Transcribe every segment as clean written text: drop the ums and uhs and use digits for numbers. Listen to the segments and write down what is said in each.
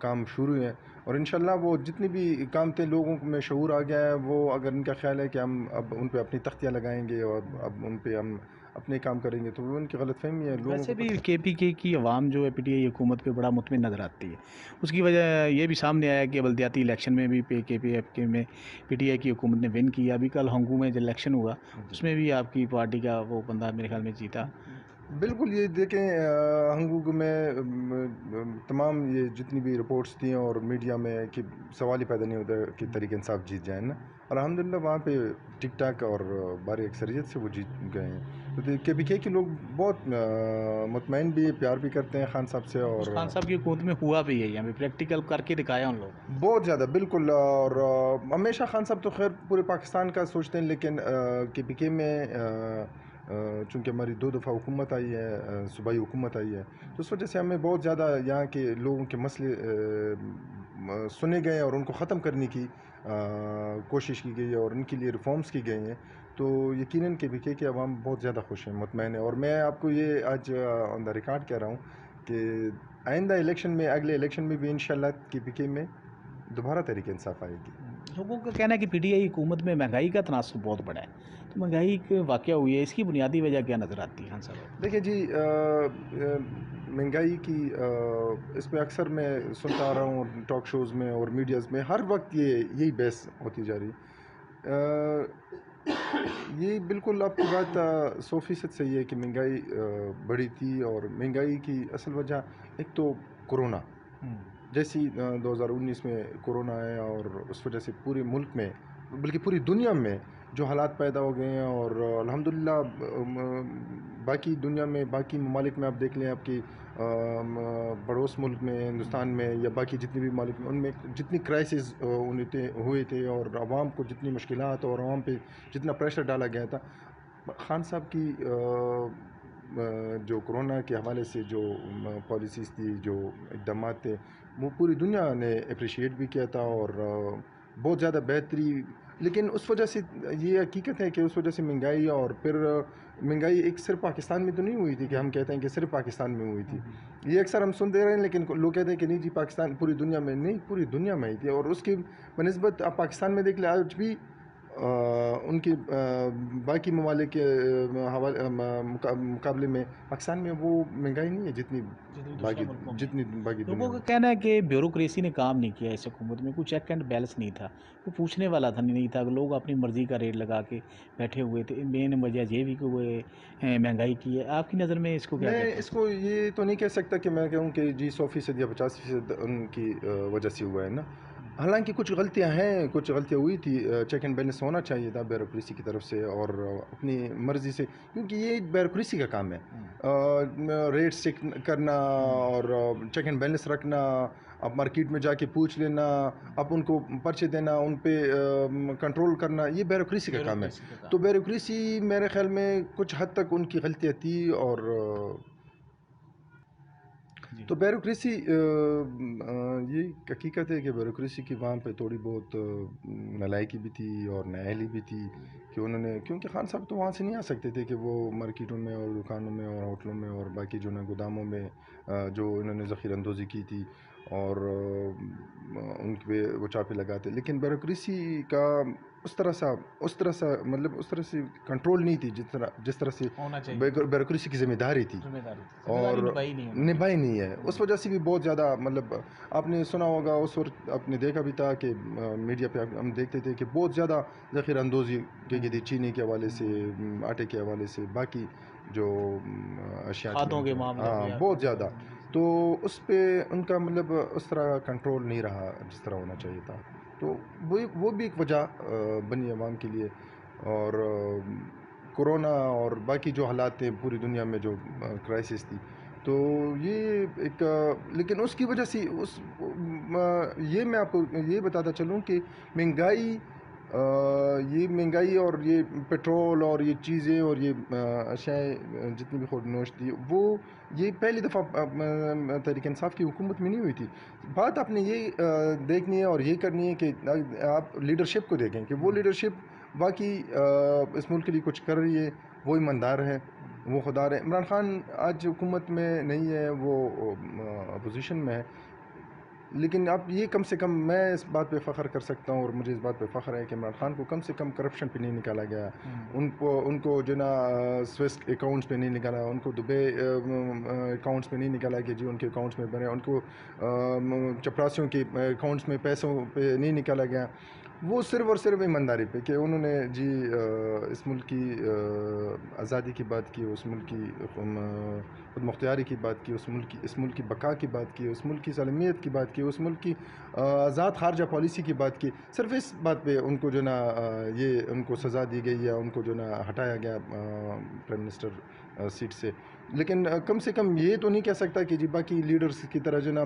کام شروع ہیں، اور انشاءاللہ وہ جتنی بھی کام تھے لوگوں میں شعور آ گیا ہے، وہ اگر ان کا خیال ہے کہ ہم اب ان پہ اپنی تختیاں لگائیں گے اور اب ان پہ ہم اپنے کام کریں گے، تو وہ ان کی غلط فہمی ہے لوگوں ویسے کو بھی کے پی کے کی عوام جو ہے پی ٹی آئی حکومت پہ بڑا مطمئن نظر آتی ہے. اس کی وجہ یہ بھی سامنے آیا کہ بلدیاتی الیکشن میں بھی کے پی ایف کے میں پی ٹی آئی کی حکومت نے ون کیا. ابھی کل ہنگو میں جو الیکشن ہوا اس میں بھی آپ کی پارٹی کا وہ بندہ میرے خیال میں جیتا. بالکل. یہ دیکھیں ہنگوگ میں تمام یہ جتنی بھی رپورٹس تھیں اور میڈیا میں کہ سوال ہی پیدا نہیں ہوتا کہ تحریک انصاف جیت جائیں نا، اور الحمدللہ وہاں پہ ٹک ٹاک اور بڑی اکثریت سے وہ جیت گئے ہیں. تو کے پی کے لوگ بہت مطمئن بھی پیار بھی کرتے ہیں خان صاحب سے، اور خان صاحب کی حکومت میں ہوا بھی ہے، یہاں پہ پریکٹیکل کر کے دکھایا ان لوگ بہت زیادہ. بالکل. اور ہمیشہ خان صاحب تو خیر پورے پاکستان کا سوچتے ہیں، لیکن کے پی کے میں چونکہ ہماری 2 دفعہ حکومت آئی ہے، صوبائی حکومت آئی ہے، تو اس وجہ سے ہمیں بہت زیادہ یہاں کے لوگوں کے مسئلے سنے گئے اور ان کو ختم کرنے کی کوشش کی گئی ہے اور ان کے لیے ریفارمز کی گئی ہیں. تو یقیناً کے پی کے عوام بہت زیادہ خوش ہیں، مطمئن ہیں. اور میں آپ کو یہ آج آن دا ریکارڈ کہہ رہا ہوں کہ آئندہ الیکشن میں، اگلے الیکشن میں بھی انشاءاللہ کے پی کے میں دوبارہ تحریک انصاف آئے گی. لوگوں کا کہنا ہے کہ پی ٹی آئی حکومت میں مہنگائی کا تناسب بہت بڑا ہے. تو مہنگائی کے واقعہ ہوئی ہے، اس کی بنیادی وجہ کیا نظر آتی ہے خان صاحب؟ دیکھیں جی، مہنگائی کی اس پہ اکثر میں سنتا آ رہا ہوں ٹاک شوز میں اور میڈیاز میں ہر وقت یہی بحث ہوتی جا رہی. یہ بالکل آپ کی بات 100% صحیح ہے کہ مہنگائی بڑھی تھی، اور مہنگائی کی اصل وجہ ایک تو کورونا، جیسی 2019 میں کورونا آیا اور اس وجہ سے پورے ملک میں بلکہ پوری دنیا میں جو حالات پیدا ہو گئے ہیں. اور الحمدللہ باقی دنیا میں، باقی ممالک میں آپ دیکھ لیں، آپ کی پڑوس ملک میں، ہندوستان میں یا باقی جتنے بھی ممالک میں، ان میں جتنی کرائسز ہوئے تھے اور عوام کو جتنی مشکلات اور عوام پہ جتنا پریشر ڈالا گیا تھا، خان صاحب کی جو کورونا کے حوالے سے جو پالیسیز تھی، جو اقدامات تھے، وہ پوری دنیا نے اپریشیٹ بھی کیا تھا اور بہت زیادہ بہتری. لیکن اس وجہ سے یہ حقیقت ہے کہ اس وجہ سے مہنگائی، اور پھر مہنگائی ایک صرف پاکستان میں تو نہیں ہوئی تھی کہ ہم کہتے ہیں کہ صرف پاکستان میں ہوئی تھی. یہ اکثر ہم سنتے رہے ہیں، لیکن لوگ کہتے ہیں کہ نہیں جی پاکستان، پوری دنیا میں نہیں، پوری دنیا میں ہی تھی. اور اس کی بنسبت آپ پاکستان میں دیکھ لیں، آج بھی ان کی باقی ممالک کے مقابلے میں پاکستان میں وہ مہنگائی نہیں ہے جتنی باقی لوگوں دنیا کا میں. کہنا ہے کہ بیوروکریسی نے کام نہیں کیا اس حکومت میں، کوئی چیک اینڈ بیلنس نہیں تھا، کوئی پوچھنے والا تھا نہیں تھا. لوگ اپنی مرضی کا ریٹ لگا کے بیٹھے ہوئے تھے. مین وجہ یہ بھی کہ وہ مہنگائی کی ہے. آپ کی نظر میں اس کو کیا میں کہتے ہیں؟ اس کو یہ تو نہیں کہہ سکتا کہ میں کہوں کہ جی 100% یا 50% ان کی وجہ سے ہوا ہے نا. حالانکہ کچھ غلطیاں ہیں، کچھ غلطیاں ہوئی تھی. چیک اینڈ بیلنس ہونا چاہیے تھا بیوروکریسی کی طرف سے، اور اپنی مرضی سے، کیونکہ یہ بیوروکریسی کا کام ہے ریٹ سیٹ کرنا اور چیک اینڈ بیلنس رکھنا. اب مارکیٹ میں جا کے پوچھ لینا، اب ان کو پرچے دینا، ان پہ کنٹرول کرنا، یہ بیوروکریسی کا کام ہے. تو بیوروکریسی میرے خیال میں کچھ حد تک ان کی غلطیاں تھی. اور تو بیوروکریسی یہ حقیقت ہے کہ بیوروکریسی کی وہاں پہ تھوڑی بہت نالائکی بھی تھی اور نااہلی بھی تھی کہ انہوں نے، کیونکہ خان صاحب تو وہاں سے نہیں آ سکتے تھے کہ وہ مارکیٹوں میں اور دکانوں میں اور ہوٹلوں میں اور باقی جو نا گوداموں میں جو انہوں نے ذخیرہ اندوزی کی تھی اور ان پہ وہ چاپے لگاتے. لیکن بیوروکریسی کا اس طرح سا مطلب اس طرح سے کنٹرول نہیں تھی جس طرح سے بیوروکریسی کی ذمہ داری تھی اور نبھائی نہیں ہے. اس وجہ سے بھی بہت زیادہ مطلب آپ نے سنا ہوگا، اس وقت آپ نے دیکھا بھی تھا کہ میڈیا پہ ہم دیکھتے تھے کہ بہت زیادہ ذخیرہ اندوزی کی گئی تھی، چینی کے حوالے سے، آٹے کے حوالے سے، باقی جو اشیاء تھیں، بہت زیادہ. تو اس پہ ان کا مطلب اس طرح کنٹرول نہیں رہا جس طرح ہونا چاہیے تھا. تو وہ بھی ایک وجہ بنی عوام کے لیے. اور کورونا اور باقی جو حالات تھے پوری دنیا میں، جو کرائسس تھی، تو یہ ایک لیکن اس کی وجہ سے یہ میں آپ کو یہ بتاتا چلوں کہ مہنگائی اور یہ پیٹرول اور یہ چیزیں اور یہ اشیاء جتنی بھی خود نوش تھی، وہ یہ پہلی دفعہ تحریک انصاف کی حکومت میں نہیں ہوئی تھی. بات آپ نے یہ دیکھنی ہے اور یہ کرنی ہے کہ آپ لیڈرشپ کو دیکھیں کہ وہ لیڈرشپ واقعی اس ملک کے لیے کچھ کر رہی ہے، وہ ایماندار ہے، وہ خوددار ہے. عمران خان آج حکومت میں نہیں ہے، وہ اپوزیشن میں ہے. لیکن اب یہ کم سے کم میں اس بات پہ فخر کر سکتا ہوں، اور مجھے اس بات پہ فخر ہے کہ عمران خان کو کم سے کم کرپشن پہ نہیں نکالا گیا، ان کو جو نا سوئس اکاؤنٹس پہ نہیں نکالا، ان کو دبئی اکاؤنٹس پہ نہیں نکالا کہ جی ان کے اکاؤنٹس میں بنے، ان کو چپراسیوں کے اکاؤنٹس میں پیسوں پہ نہیں نکالا گیا۔ وہ صرف اور صرف ایمانداری پہ، کہ انہوں نے جی اس ملک کی آزادی کی بات کی، اس ملک کی خود مختاری کی بات کی، اس ملک کی بقا کی بات کی، اس ملک کی سالمیت کی بات کی، اس ملک کی آزاد خارجہ پالیسی کی بات کی۔ صرف اس بات پہ ان کو جو نا یہ ان کو سزا دی گئی، یا ان کو جو نا ہٹایا گیا پرائم منسٹر سیٹ سے۔ لیکن کم سے کم یہ تو نہیں کہہ سکتا کہ جی باقی لیڈرز کی طرح جو نا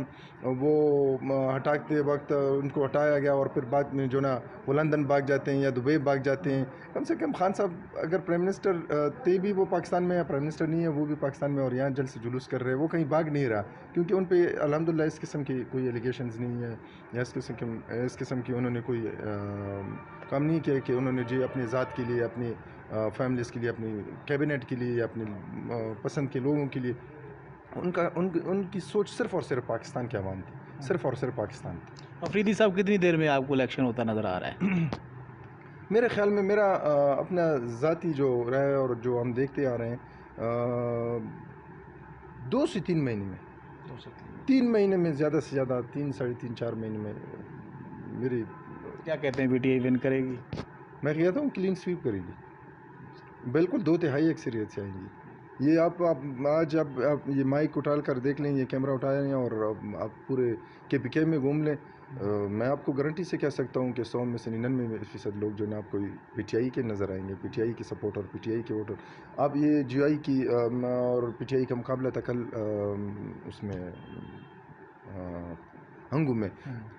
وہ ہٹاتے وقت ان کو ہٹایا گیا اور پھر بعد میں جو نا وہ لندن بھاگ جاتے ہیں یا دبئی بھاگ جاتے ہیں۔ کم سے کم خان صاحب اگر پرائم منسٹر تھے بھی وہ پاکستان میں، یا پرائم منسٹر نہیں ہے وہ بھی پاکستان میں، اور یہاں جلد سے جلوس کر رہے ہیں، وہ کہیں بھاگ نہیں رہا، کیونکہ ان پہ الحمدللہ اس قسم کی کوئی ایلیگیشنز نہیں ہے، یا اس قسم کی انہوں نے کوئی کام نہیں کیا کہ انہوں نے جی اپنے ذات کے لیے، اپنی فیملیز کے لیے، اپنی کیبنٹ کے لیے، یا اپنی پسند کے لوگوں کے لیے، ان کی سوچ صرف اور صرف پاکستان کے عوام تھی، صرف اور صرف پاکستان تھی۔ افریدی صاحب کتنی دیر میں آپ کو الیکشن ہوتا نظر آ رہا ہے؟ میرے خیال میں میرا اپنا ذاتی جو رہا ہے اور جو ہم دیکھتے آ رہے ہیں، 2 سے 3 مہینے میں، 3 مہینے میں زیادہ سے زیادہ 3 ساڑھے 3 4 مہینے میں میری، کیا کہتے ہیں پی ٹی آئی ون کرے گی؟ میں کہتا ہوں کلین سویپ کرے گی، بالکل 2/3 اکثریت سے آئیں گی۔ یہ آپ آج آپ یہ مائک اٹھا کر دیکھ لیں، یہ کیمرہ اٹھا لیں، اور آپ پورے KPK میں گھوم لیں، میں آپ کو گارنٹی سے کہہ سکتا ہوں کہ 100 میں سے 99% لوگ جو ہے نا آپ کو PTI کے نظر آئیں گے، PTI کے سپورٹر، PTI کے ووٹر۔ آپ یہ GI کی اور PTI کا مقابلہ تھا کل اس میں ہنگو میں،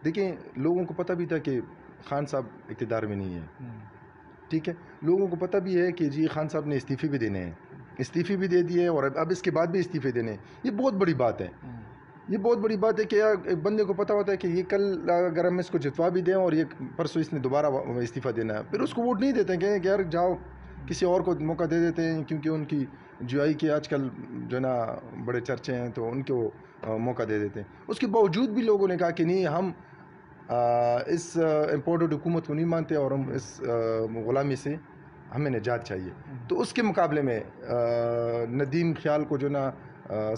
دیکھیں لوگوں کو پتہ بھی تھا کہ خان صاحب اقتدار میں نہیں ہے، ٹھیک ہے، لوگوں کو پتہ بھی ہے کہ جی خان صاحب نے استعفے بھی دینے ہیں، استعفے بھی دے دیے، اور اب اس کے بعد بھی استعفے دینے ہیں۔ یہ بہت بڑی بات ہے، یہ بہت بڑی بات ہے کہ ایک بندے کو پتہ ہوتا ہے کہ یہ کل اگر ہم اس کو جتوا بھی دیں اور یہ پرسوں اس نے دوبارہ استعفیٰ دینا ہے، پھر اس کو ووٹ نہیں دیتے ہیں کہ یار جاؤ کسی اور کو موقع دے دیتے ہیں، کیونکہ ان کی GI کے آج کل جو ہے نا بڑے چرچے ہیں تو ان کو موقع دے دیتے ہیں۔ اس کے باوجود بھی لوگوں نے کہا کہ نہیں، ہم اس امپورٹڈ حکومت کو نہیں مانتے، اور ہم اس غلامی سے ہمیں نجات چاہیے۔ تو اس کے مقابلے میں ندیم خیال کو جو نا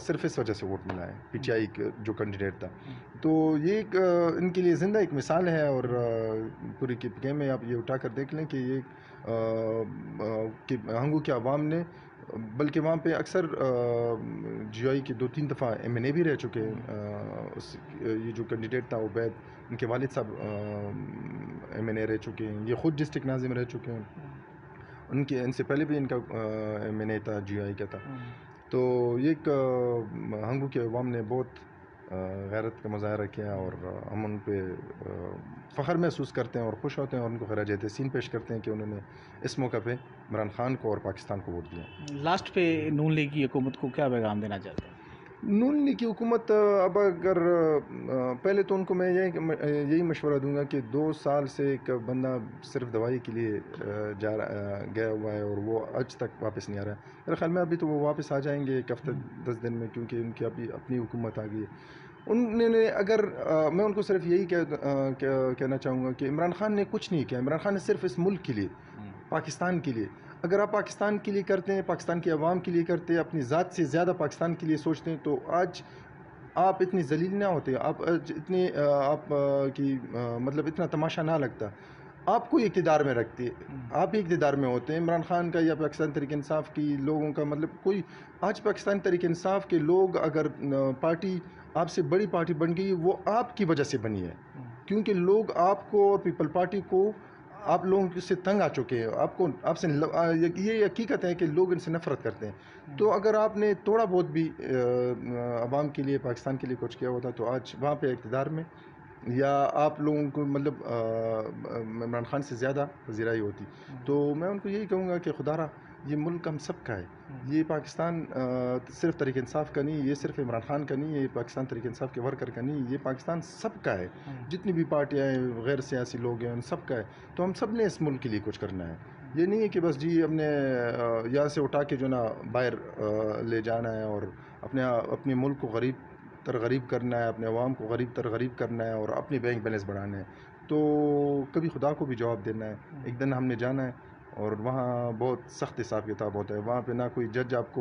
صرف اس وجہ سے ووٹ ملا ہے، PTI جو کینڈیڈیٹ تھا۔ تو یہ ایک ان کے لیے زندہ ایک مثال ہے، اور پوری KPK میں آپ یہ اٹھا کر دیکھ لیں کہ یہ ہنگو کے عوام نے، بلکہ وہاں پہ اکثر GI کے 2-3 دفعہ MNA بھی رہ چکے ہیں، یہ جو کینڈیڈیٹ تھا عبید، ان کے والد صاحب MNA رہ چکے ہیں، یہ خود ڈسٹرکٹ ناظم رہ چکے ہیں، ان سے پہلے بھی ان کا MNA تھا، GI کا تھا۔ تو یہ ایک ہنگو کے عوام نے بہت غیرت کا مظاہرہ کیا، اور ہم ان پہ فخر محسوس کرتے ہیں اور خوش ہوتے ہیں، اور ان کو خراج تحسین پیش کرتے ہیں کہ انہوں نے اس موقع پہ عمران خان کو اور پاکستان کو ووٹ دیا۔ لاسٹ پہ نون لیگ کی حکومت کو کیا پیغام دینا چاہتے ہیں؟ نون لیگ کی حکومت اب اگر پہلے تو ان کو میں یہی مشورہ دوں گا کہ 2 سال سے ایک بندہ صرف دوائی کے لیے گیا ہوا ہے، اور وہ آج تک واپس نہیں آ رہا ہے۔ میرے خیال میں ابھی تو وہ واپس آ جائیں گے 1 ہفتے 10 دن میں، کیونکہ ان کی ابھی اپنی حکومت آ گئی ہے۔ انہوں نے اگر میں ان کو صرف یہی کہنا چاہوں گا کہ عمران خان نے کچھ نہیں کیا، عمران خان نے صرف اس ملک کے لیے، پاکستان کے لیے، اگر آپ پاکستان کے لیے کرتے ہیں، پاکستان کے عوام کے لیے کرتے ہیں، اپنی ذات سے زیادہ پاکستان کے لیے سوچتے ہیں، تو آج آپ اتنی ذلیل نہ ہوتے، آپ اتنے آپ کی مطلب اتنا تماشا نہ لگتا، آپ کو اقتدار میں رکھتے، آپ ہی اقتدار میں ہوتے ہیں۔ عمران خان کا یا پاکستان تحریک انصاف کی لوگوں کا مطلب کوئی، آج پاکستان تحریک انصاف کے لوگ اگر پارٹی آپ سے بڑی پارٹی بن گئی، وہ آپ کی وجہ سے بنی ہے، کیونکہ لوگ آپ کو اور پیپل پارٹی کو، آپ لوگوں سے تنگ آ چکے ہیں، آپ سے یہ حقیقت ہے کہ لوگ ان سے نفرت کرتے ہیں۔ تو اگر آپ نے تھوڑا بہت بھی عوام کے لیے، پاکستان کے لیے کچھ کیا ہوتا تو آج وہاں پہ اقتدار میں، یا آپ لوگوں کو مطلب عمران خان سے زیادہ پذیرائی ہوتی۔ تو میں ان کو یہی کہوں گا کہ خدا را یہ ملک ہم سب کا ہے، یہ پاکستان صرف تحریک انصاف کا نہیں، یہ صرف عمران خان کا نہیں، یہ پاکستان تحریک انصاف کے ورکر کا نہیں، یہ پاکستان سب کا ہے، جتنی بھی پارٹیاں ہیں، غیر سیاسی لوگ ہیں، ان سب کا ہے۔ تو ہم سب نے اس ملک کے لیے کچھ کرنا ہے، یہ نہیں ہے کہ بس جی ہم نے یہاں سے اٹھا کے جو نا باہر لے جانا ہے، اور اپنے ملک کو غریب تر غریب کرنا ہے، اپنے عوام کو غریب تر غریب کرنا ہے اور اپنے بینک بیلنس بڑھانا ہے، تو کبھی خدا کو بھی جواب دینا ہے۔ ایک دن ہم نے جانا ہے اور وہاں بہت سخت حساب کتاب ہوتا ہے، وہاں پہ نہ کوئی جج آپ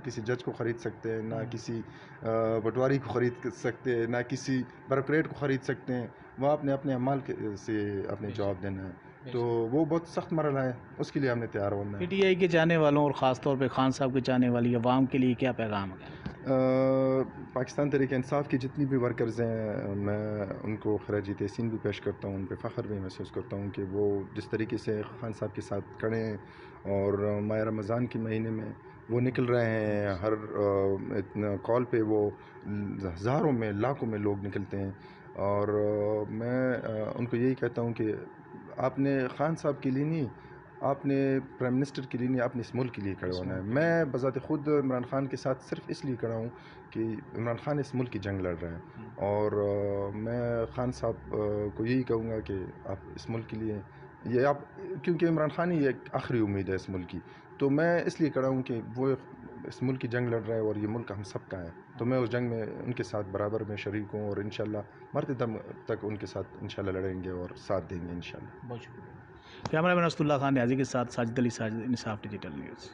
کسی جج کو خرید سکتے ہیں، نہ کسی پٹواری کو خرید سکتے ہیں، نہ کسی بیوروکریٹ کو خرید سکتے ہیں، وہاں اپنے اعمال سے اپنے جواب دینا ہے، تو وہ بہت سخت مرحلہ ہے، اس کے لیے ہم نے تیار ہونا ہے۔ پی ٹی آئی کے چاہنے والوں اور خاص طور پہ خان صاحب کے چاہنے والی عوام کے لیے کیا پیغام ہے؟ پاکستان تحریک انصاف کی جتنی بھی ورکرز ہیں، میں ان کو خراج تحسین بھی پیش کرتا ہوں، ان پہ فخر بھی محسوس کرتا ہوں کہ وہ جس طریقے سے خان صاحب کے ساتھ کھڑے ہیں اور ماہ رمضان کے مہینے میں وہ نکل رہے ہیں، ہر کال پہ وہ ہزاروں میں لاکھوں میں لوگ نکلتے ہیں، اور میں ان کو یہی کہتا ہوں کہ آپ نے خان صاحب کے لیے نہیں، آپ نے پرائم منسٹر کے لیے نہیں، آپ نے اس ملک کے لیے کھڑے ہونا ہے۔ میں بذات خود عمران خان کے ساتھ صرف اس لیے کھڑا ہوں کہ عمران خان اس ملک کی جنگ لڑ رہا ہے، اور میں خان صاحب کو یہی کہوں گا کہ آپ اس ملک کے لیے یہ آپ، کیونکہ عمران خان ہی ایک آخری امید ہے اس ملک کی، تو میں اس لیے کھڑا ہوں کہ وہ اس ملک کی جنگ لڑ رہا ہے اور یہ ملک ہم سب کا ہے، تو میں اس جنگ میں ان کے ساتھ برابر میں شریک ہوں، اور انشاءاللہ مرتے دم تک ان کے ساتھ انشاءاللہ لڑیں گے اور ساتھ دیں گے انشاءاللہ۔ بہت شکریہ۔ کیمرہ مین اسد اللہ خان نیازی کے ساتھ ساجد علی، ساجد انصاف ڈیجیٹل نیوز۔